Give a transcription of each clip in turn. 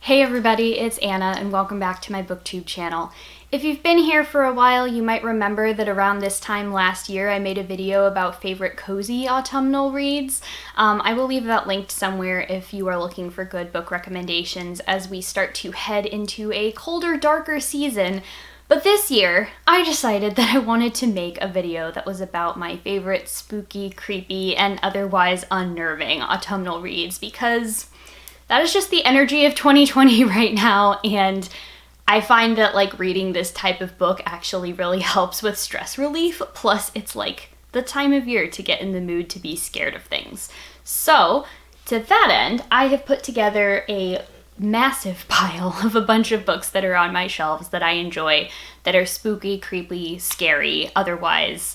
Hey everybody, it's Anna and welcome back to my booktube channel. If you've been here for a while, you might remember that around this time last year I made a video about favorite cozy autumnal reads. I will leave that linked somewhere if you are looking for good book recommendations as we start to head into a colder, darker season. But this year, I decided that I wanted to make a video that was about my favorite spooky, creepy, and otherwise unnerving autumnal reads because that is just the energy of 2020 right now, and I find that reading this type of book actually really helps with stress relief, plus it's the time of year to get in the mood to be scared of things. So, to that end, I have put together a massive pile of a bunch of books that are on my shelves that I enjoy, that are spooky, creepy, scary, otherwise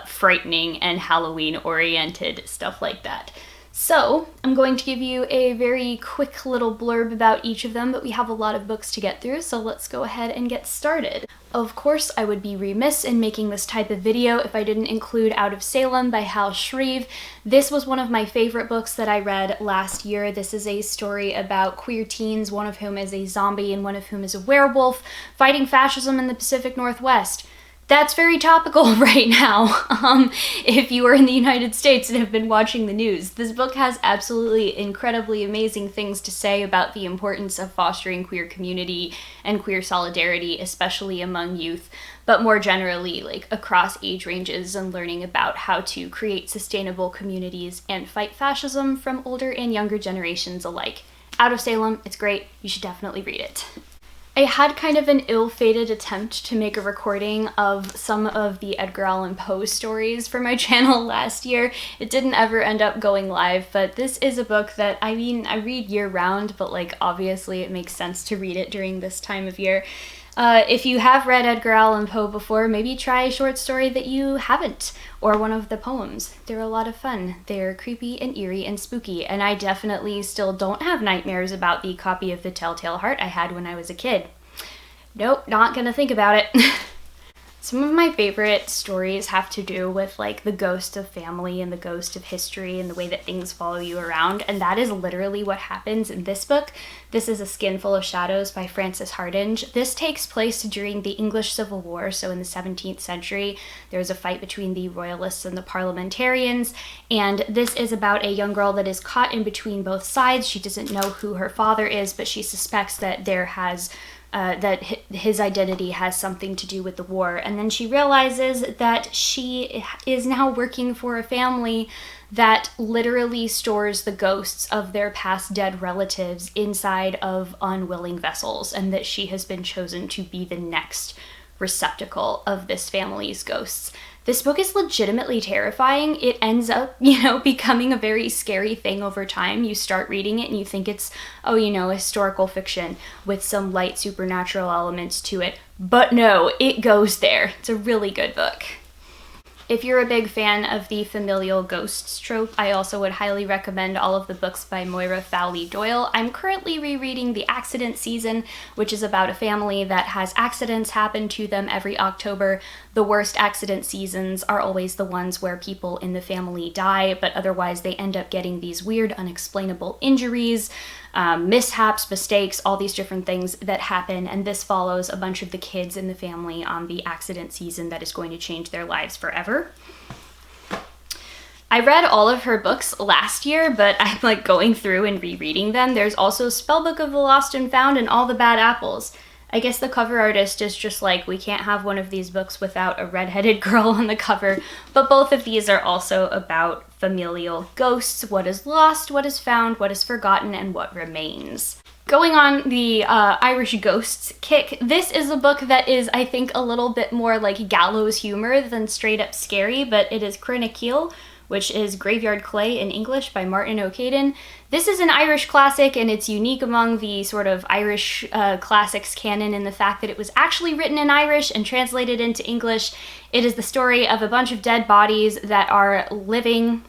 frightening and Halloween-oriented, stuff like that. So, I'm going to give you a very quick little blurb about each of them, but we have a lot of books to get through, so let's go ahead and get started. Of course, I would be remiss in making this type of video if I didn't include Out of Salem by Hal Shreve. This was one of my favorite books that I read last year. This is a story about queer teens, one of whom is a zombie and one of whom is a werewolf, fighting fascism in the Pacific Northwest. That's very topical right now, if you are in the United States and have been watching the news. This book has absolutely incredibly amazing things to say about the importance of fostering queer community and queer solidarity, especially among youth, but more generally, across age ranges and learning about how to create sustainable communities and fight fascism from older and younger generations alike. Out of Salem, it's great. You should definitely read it. I had kind of an ill-fated attempt to make a recording of some of the Edgar Allan Poe stories for my channel last year. It didn't ever end up going live, but this is a book that, I read year-round, but obviously it makes sense to read it during this time of year. If you have read Edgar Allan Poe before, maybe try a short story that you haven't, or one of the poems. They're a lot of fun. They're creepy and eerie and spooky, and I definitely still don't have nightmares about the copy of The Telltale Heart I had when I was a kid. Nope, not gonna think about it. Some of my favorite stories have to do with the ghost of family and the ghost of history and the way that things follow you around, and that is literally what happens in this book. This is A Skin Full of Shadows by Frances Hardinge. This takes place during the English Civil War, so in the 17th century. There was a fight between the royalists and the parliamentarians, and this is about a young girl that is caught in between both sides. She doesn't know who her father is, but she suspects that that his identity has something to do with the war, and then she realizes that she is now working for a family that literally stores the ghosts of their past dead relatives inside of unwilling vessels, and that she has been chosen to be the next receptacle of this family's ghosts. This book is legitimately terrifying. It ends up, becoming a very scary thing over time. You start reading it and you think it's, historical fiction with some light supernatural elements to it. But no, it goes there. It's a really good book. If you're a big fan of the familial ghosts trope, I also would highly recommend all of the books by Moira Fowley-Doyle. I'm currently rereading The Accident Season, which is about a family that has accidents happen to them every October. The worst accident seasons are always the ones where people in the family die, but otherwise they end up getting these weird, unexplainable injuries, mishaps, mistakes, all these different things that happen, and this follows a bunch of the kids in the family on the accident season that is going to change their lives forever. I read all of her books last year, but I'm going through and rereading them. There's also Spellbook of the Lost and Found and All the Bad Apples. I guess the cover artist is just we can't have one of these books without a redheaded girl on the cover, but both of these are also about familial ghosts, what is lost, what is found, what is forgotten, and what remains. Going on the Irish ghosts kick, this is a book that is, I think, a little bit more gallows humor than straight up scary, but it is Cruinnachil, which is Graveyard Clay in English by Martin O'Caden. This is an Irish classic, and it's unique among the sort of Irish classics canon in the fact that it was actually written in Irish and translated into English. It is the story of a bunch of dead bodies that are living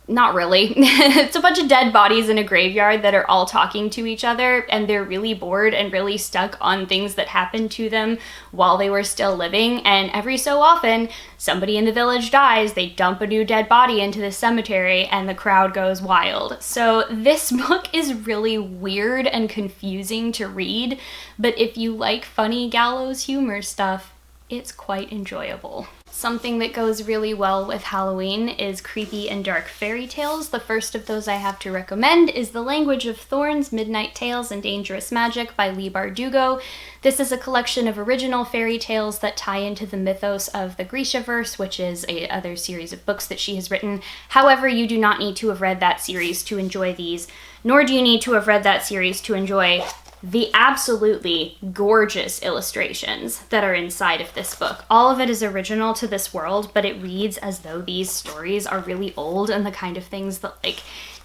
Not really. It's a bunch of dead bodies in a graveyard that are all talking to each other, and they're really bored and really stuck on things that happened to them while they were still living, and every so often somebody in the village dies, they dump a new dead body into the cemetery, and the crowd goes wild. So this book is really weird and confusing to read, but if you like funny gallows humor stuff, it's quite enjoyable. Something that goes really well with Halloween is creepy and dark fairy tales. The first of those I have to recommend is The Language of Thorns, Midnight Tales and Dangerous Magic by Leigh Bardugo. This is a collection of original fairy tales that tie into the mythos of the Grishaverse, which is a other series of books that she has written. However, you do not need to have read that series to enjoy these, nor do you need to have read that series to enjoy the absolutely gorgeous illustrations that are inside of this book. All of it is original to this world, but it reads as though these stories are really old and the kind of things that like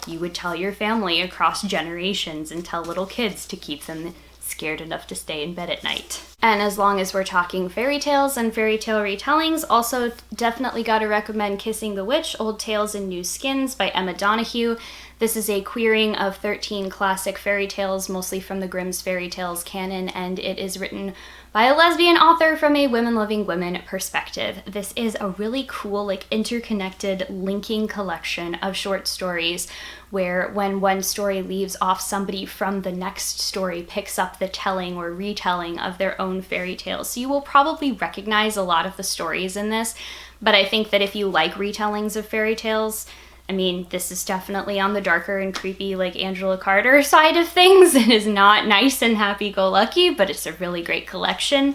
you would tell your family across generations and tell little kids to keep them scared enough to stay in bed at night. And as long as we're talking fairy tales and fairy tale retellings, also definitely gotta recommend Kissing the Witch, Old Tales in New Skins by Emma Donohue. This is a queering of 13 classic fairy tales, mostly from the Grimm's fairy tales canon, and it is written by a lesbian author from a women-loving women perspective. This is a really cool, like, interconnected, linking collection of short stories where when one story leaves off, somebody from the next story picks up the telling or retelling of their own fairy tales. So you will probably recognize a lot of the stories in this, but I think that if you like retellings of fairy tales, I mean, this is definitely on the darker and creepy, like, Angela Carter side of things. It is not nice and happy-go-lucky, but it's a really great collection.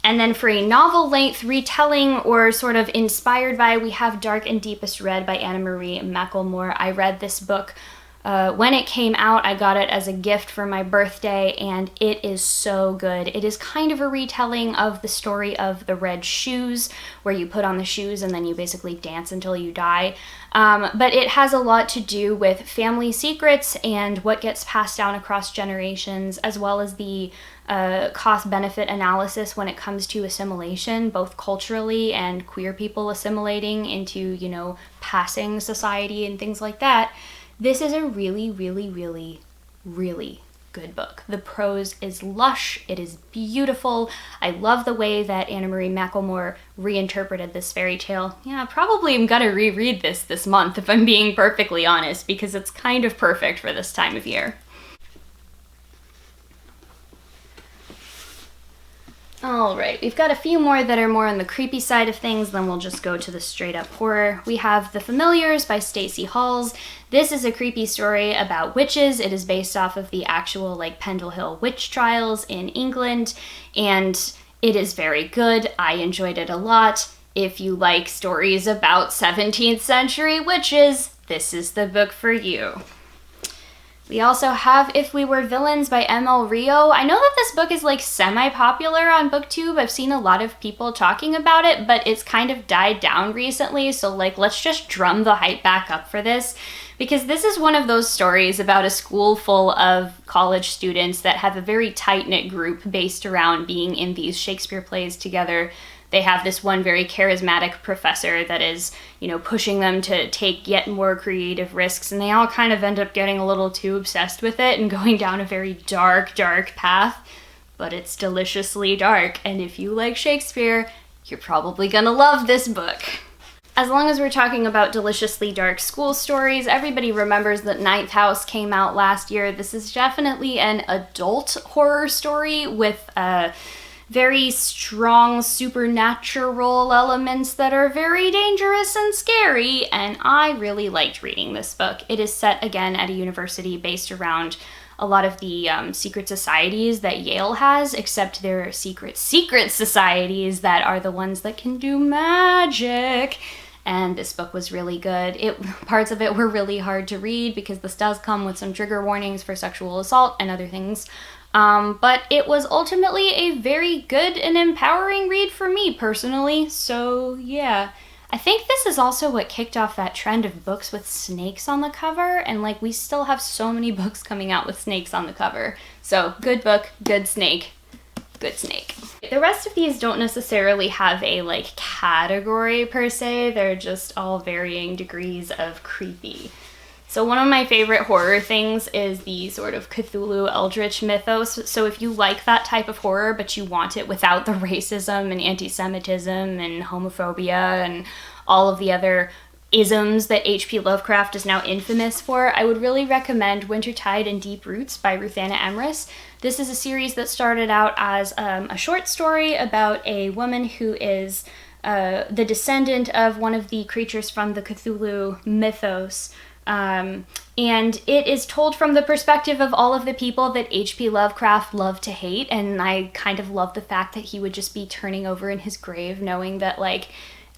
And then for a novel-length retelling or sort of inspired by, we have Dark and Deepest Red by Anna Marie McElmore. I read this book when it came out. I got it as a gift for my birthday, and it is so good. It is kind of a retelling of the story of the Red Shoes, where you put on the shoes and then you basically dance until you die. But it has a lot to do with family secrets and what gets passed down across generations, as well as the cost-benefit analysis when it comes to assimilation, both culturally and queer people assimilating into, you know, passing society and things like that. This is a really, really, really, really good book. The prose is lush. It is beautiful. I love the way that Anna Marie McElmore reinterpreted this fairy tale. Yeah, probably I'm gonna reread this month, if I'm being perfectly honest, because it's kind of perfect for this time of year. Alright, we've got a few more that are more on the creepy side of things, then we'll just go to the straight up horror. We have The Familiars by Stacy Halls. This is a creepy story about witches. It is based off of the actual, like, Pendle Hill witch trials in England, and it is very good. I enjoyed it a lot. If you like stories about 17th century witches, this is the book for you. We also have If We Were Villains by Ml Rio. I know that this book is like semi-popular on BookTube. I've seen a lot of people talking about it, but it's kind of died down recently, so like let's just drum the hype back up for this, because this is one of those stories about a school full of college students that have a very tight-knit group based around being in these Shakespeare plays together. They have this one very charismatic professor that is, you know, pushing them to take yet more creative risks, and they all kind of end up getting a little too obsessed with it and going down a very dark, dark path. But it's deliciously dark, and if you like Shakespeare, you're probably gonna love this book. As long as we're talking about deliciously dark school stories, everybody remembers that Ninth House came out last year. This is definitely an adult horror story with very strong supernatural elements that are very dangerous and scary, and I really liked reading this book. It is set again at a university based around a lot of the secret societies that Yale has, except they're secret societies that are the ones that can do magic. And this book was really good. Parts of it were really hard to read because this does come with some trigger warnings for sexual assault and other things. But it was ultimately a very good and empowering read for me personally, so yeah. I think this is also what kicked off that trend of books with snakes on the cover, and like we still have so many books coming out with snakes on the cover. So good book, good snake. good snake. The rest of these don't necessarily have a like category per se, they're just all varying degrees of creepy. So one of my favorite horror things is the sort of Cthulhu Eldritch mythos. So if you like that type of horror, but you want it without the racism and anti-Semitism and homophobia and all of the other isms that H.P. Lovecraft is now infamous for, I would really recommend Wintertide and Deep Roots by Ruthanna Emris. This is a series that started out as a short story about a woman who is the descendant of one of the creatures from the Cthulhu mythos. And it is told from the perspective of all of the people that H.P. Lovecraft loved to hate, and I kind of love the fact that he would just be turning over in his grave knowing that, like,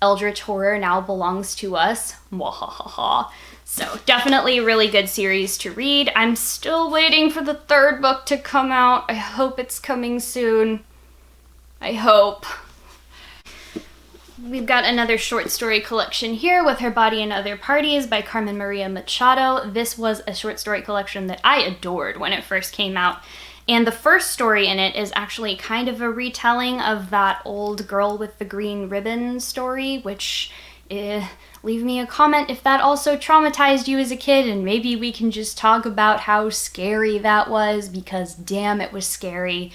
Eldritch horror now belongs to us. Mwahaha. So definitely a really good series to read. I'm still waiting for the third book to come out. I hope it's coming soon. I hope. We've got another short story collection here with Her Body and Other Parties by Carmen Maria Machado. This was a short story collection that I adored when it first came out. And the first story in it is actually kind of a retelling of that old girl with the green ribbon story, which, leave me a comment if that also traumatized you as a kid, and maybe we can just talk about how scary that was, because damn, it was scary.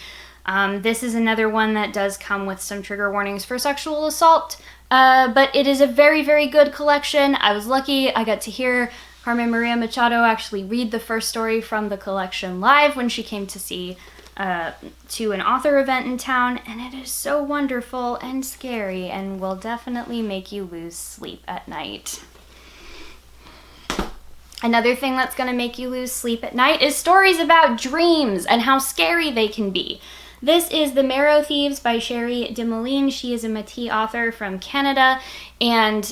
This is another one that does come with some trigger warnings for sexual assault, but it is a very, very good collection. I was lucky I got to hear Carmen Maria Machado actually read the first story from the collection live when she came to see to an author event in town, and it is so wonderful and scary and will definitely make you lose sleep at night. Another thing that's going to make you lose sleep at night is stories about dreams and how scary they can be. This is The Marrow Thieves by Sherry Dimoline. She is a Métis author from Canada, and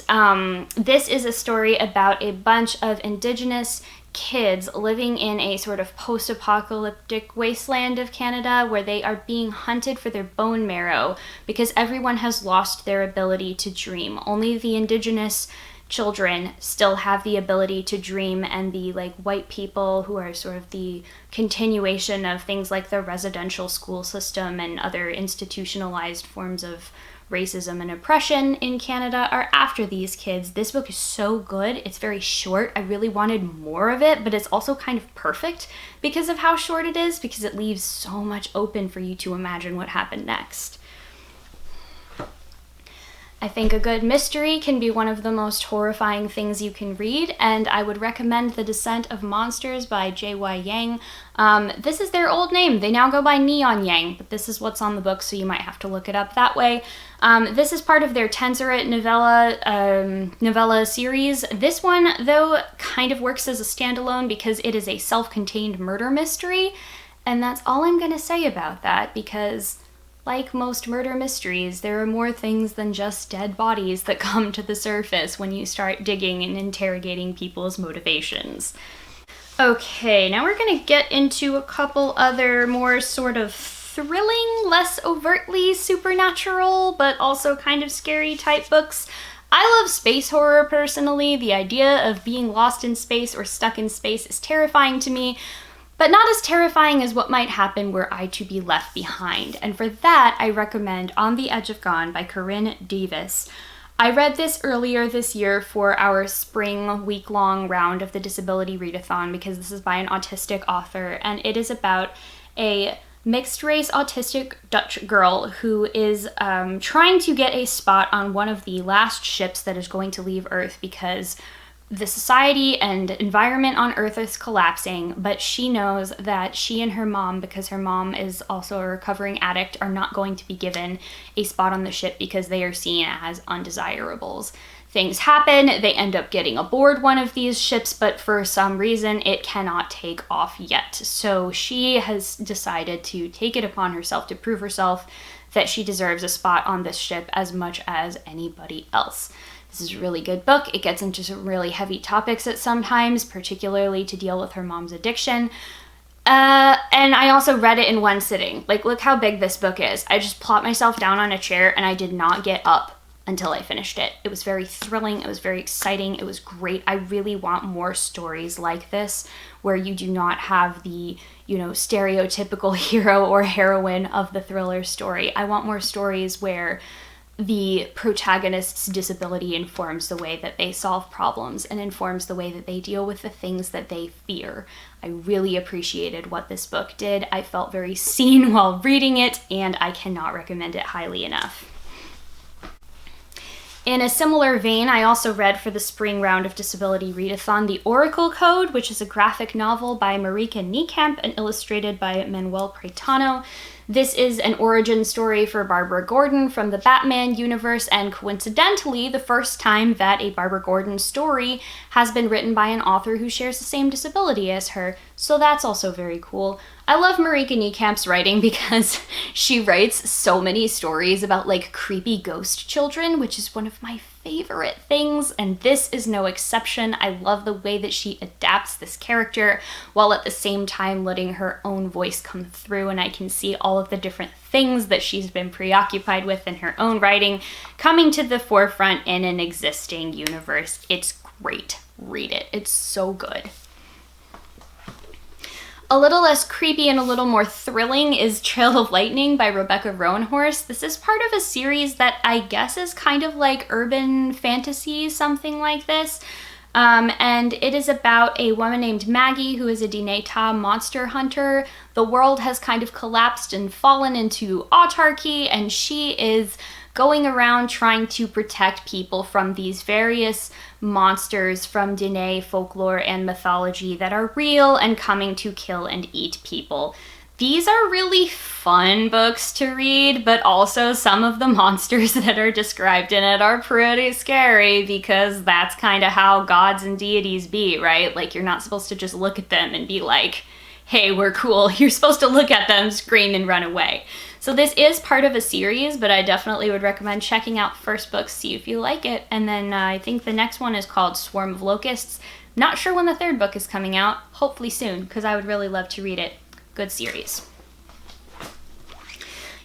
this is a story about a bunch of Indigenous kids living in a sort of post-apocalyptic wasteland of Canada where they are being hunted for their bone marrow because everyone has lost their ability to dream. Only the Indigenous children still have the ability to dream, and the like white people who are sort of the continuation of things like the residential school system and other institutionalized forms of racism and oppression in Canada are after these kids. This book is so good. It's very short. I really wanted more of it, but it's also kind of perfect because of how short it is, because it leaves so much open for you to imagine what happened next. I think a good mystery can be one of the most horrifying things you can read, and I would recommend The Descent of Monsters by J.Y. Yang. This is their old name. They now go by Neon Yang, but this is what's on the book, so you might have to look it up that way. This is part of their Tenzorit novella series. This one, though, kind of works as a standalone because it is a self-contained murder mystery, and that's all I'm going to say about that, because like most murder mysteries, there are more things than just dead bodies that come to the surface when you start digging and interrogating people's motivations. Okay, now we're gonna get into a couple other more sort of thrilling, less overtly supernatural, but also kind of scary type books. I love space horror personally. The idea of being lost in space or stuck in space is terrifying to me, but not as terrifying as what might happen were I to be left behind. And for that, I recommend On the Edge of Gone by Corinne Davis. I read this earlier this year for our spring week-long round of the Disability Readathon because this is by an autistic author, and it is about a mixed-race autistic Dutch girl who is trying to get a spot on one of the last ships that is going to leave Earth because the society and environment on Earth is collapsing, but she knows that she and her mom, because her mom is also a recovering addict, are not going to be given a spot on the ship because they are seen as undesirables. Things happen, they end up getting aboard one of these ships, but for some reason it cannot take off yet. So she has decided to take it upon herself to prove herself that she deserves a spot on this ship as much as anybody else. This is a really good book. It gets into some really heavy topics at some times, particularly to deal with her mom's addiction. And I also read it in one sitting. Like, look how big this book is. I just plopped myself down on a chair and I did not get up until I finished it. It was very thrilling, it was very exciting, it was great. I really want more stories like this where you do not have the, you know, stereotypical hero or heroine of the thriller story. I want more stories where the protagonist's disability informs the way that they solve problems and informs the way that they deal with the things that they fear. I really appreciated what this book did. I felt very seen while reading it, and I cannot recommend it highly enough. In a similar vein, I also read for the spring round of Disability Readathon The Oracle Code, which is a graphic novel by Marika Niekamp and illustrated by Manuel Pretano. This is an origin story for Barbara Gordon from the Batman universe, and coincidentally, the first time that a Barbara Gordon story has been written by an author who shares the same disability as her, so that's also very cool. I love Marika Niekamp's writing because she writes so many stories about like creepy ghost children, which is one of my favorite things, and this is no exception. I love the way that she adapts this character while at the same time letting her own voice come through, and I can see all of the different things that she's been preoccupied with in her own writing coming to the forefront in an existing universe. It's great. Read it. It's so good. A little less creepy and a little more thrilling is Trail of Lightning by Rebecca Rohnhorst. This is part of a series that I guess is kind of like urban fantasy, something like this. And it is about a woman named Maggie who is a Dineta monster hunter. The world has kind of collapsed and fallen into autarky, and she is going around trying to protect people from these various monsters from Dene folklore and mythology that are real and coming to kill and eat people. These are really fun books to read, but also some of the monsters that are described in it are pretty scary because that's kind of how gods and deities be, right? Like, you're not supposed to just look at them and be like, hey, we're cool. You're supposed to look at them, scream, and run away. So this is part of a series, but I definitely would recommend checking out first book, see if you like it. And then I think the next one is called Swarm of Locusts. Not sure when the third book is coming out. Hopefully soon, because I would really love to read it. Good series.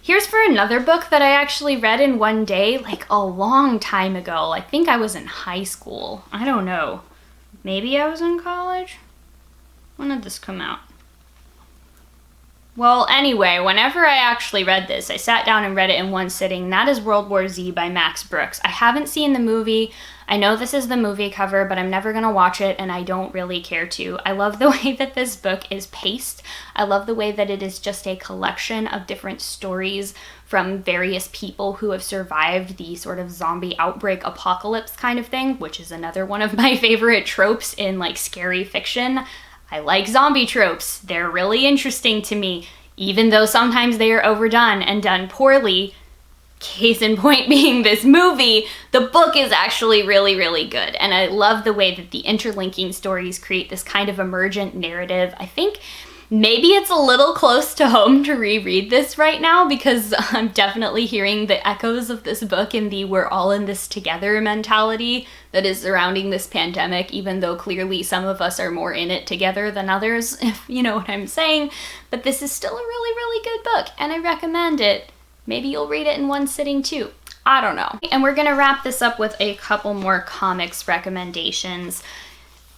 Here's for another book that I actually read in one day, like a long time ago. I think I was in high school. I don't know. Maybe I was in college? When did this come out? Well, anyway, whenever I actually read this, I sat down and read it in one sitting. That is World War Z by Max Brooks. I haven't seen the movie. I know this is the movie cover, but I'm never gonna watch it, and I don't really care to. I love the way that this book is paced. I love the way that it is just a collection of different stories from various people who have survived the sort of zombie outbreak apocalypse kind of thing, which is another one of my favorite tropes in like scary fiction. I like zombie tropes. They're really interesting to me, even though sometimes they are overdone and done poorly. Case in point being this movie, the book is actually really, really good. And I love the way that the interlinking stories create this kind of emergent narrative. I think maybe it's a little close to home to reread this right now because I'm definitely hearing the echoes of this book in the we're all in this together mentality that is surrounding this pandemic, even though clearly some of us are more in it together than others, if you know what I'm saying. But this is still a really, really good book, and I recommend it. Maybe you'll read it in one sitting too. I don't know. And we're gonna wrap this up with a couple more comics recommendations.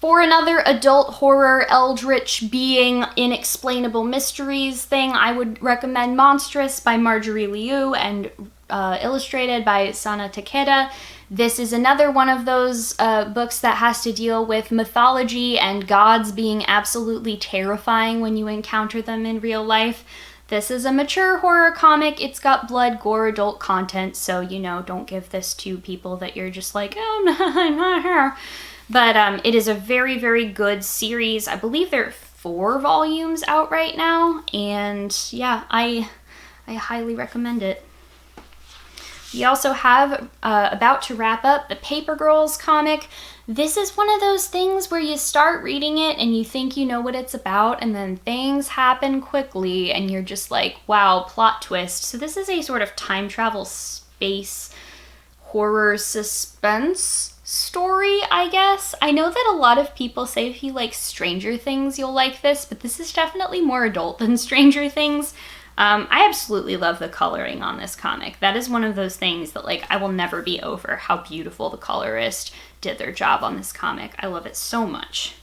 For another adult horror, eldritch being, inexplainable mysteries thing, I would recommend Monstrous by Marjorie Liu and illustrated by Sana Takeda. This is another one of those books that has to deal with mythology and gods being absolutely terrifying when you encounter them in real life. This is a mature horror comic. It's got blood, gore, adult content, so, you know, don't give this to people that you're just like, oh, no, I'm not here. But it is a very, very good series. I believe there are 4 volumes out right now, and yeah, I highly recommend it. We also have, about to wrap up, the Paper Girls comic. This is one of those things where you start reading it and you think you know what it's about, and then things happen quickly and you're just like, wow, plot twist. So this is a sort of time travel space horror suspense story, I guess. I know that a lot of people say if you like Stranger Things, you'll like this, but this is definitely more adult than Stranger Things. I absolutely love the coloring on this comic. That is one of those things that, like, I will never be over how beautiful the colorist did their job on this comic. I love it so much.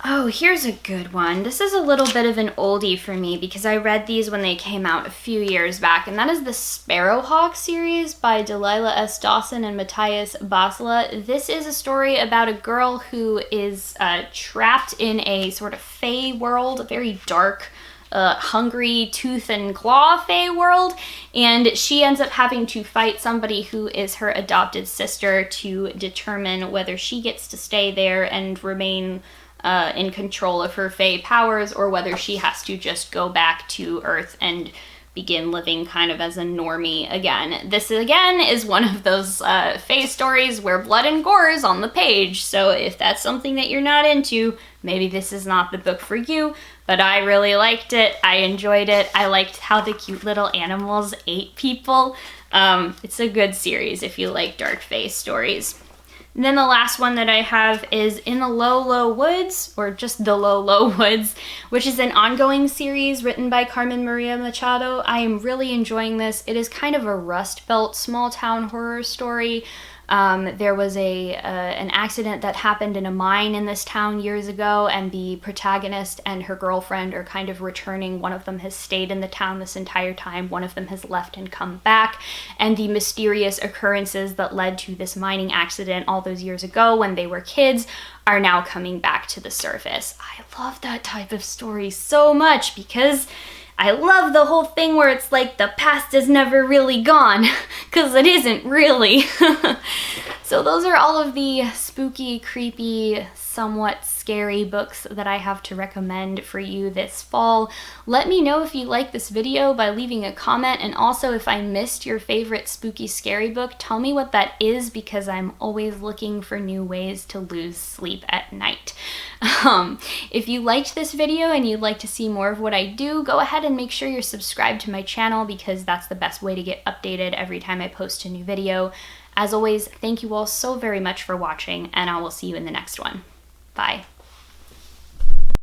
Oh, here's a good one. This is a little bit of an oldie for me because I read these when they came out a few years back, and that is the Sparrowhawk series by Delilah S. Dawson and Matthias Basla. This is a story about a girl who is trapped in a sort of fae world, a very dark, hungry tooth and claw fae world, and she ends up having to fight somebody who is her adopted sister to determine whether she gets to stay there and remain in control of her fae powers, or whether she has to just go back to Earth and begin living kind of as a normie again. This, again, is one of those fae stories where blood and gore is on the page, so if that's something that you're not into, maybe this is not the book for you, but I really liked it. I enjoyed it. I liked how the cute little animals ate people. It's a good series if you like dark fae stories. And then the last one that I have is In the Low, Low Woods, or just The Low, Low Woods, which is an ongoing series written by Carmen Maria Machado. I am really enjoying this. It is kind of a Rust Belt small town horror story. There was an accident that happened in a mine in this town years ago, and the protagonist and her girlfriend are kind of returning. One of them has stayed in the town this entire time, one of them has left and come back, and the mysterious occurrences that led to this mining accident all those years ago when they were kids are now coming back to the surface. I love that type of story so much because I love the whole thing where it's like the past is never really gone, because it isn't really. So those are all of the spooky, creepy, somewhat scary books that I have to recommend for you this fall. Let me know if you like this video by leaving a comment, and also if I missed your favorite spooky, scary book, tell me what that is, because I'm always looking for new ways to lose sleep at night. If you liked this video and you'd like to see more of what I do, go ahead and make sure you're subscribed to my channel, because that's the best way to get updated every time I post a new video. As always, thank you all so very much for watching, and I will see you in the next one. Bye.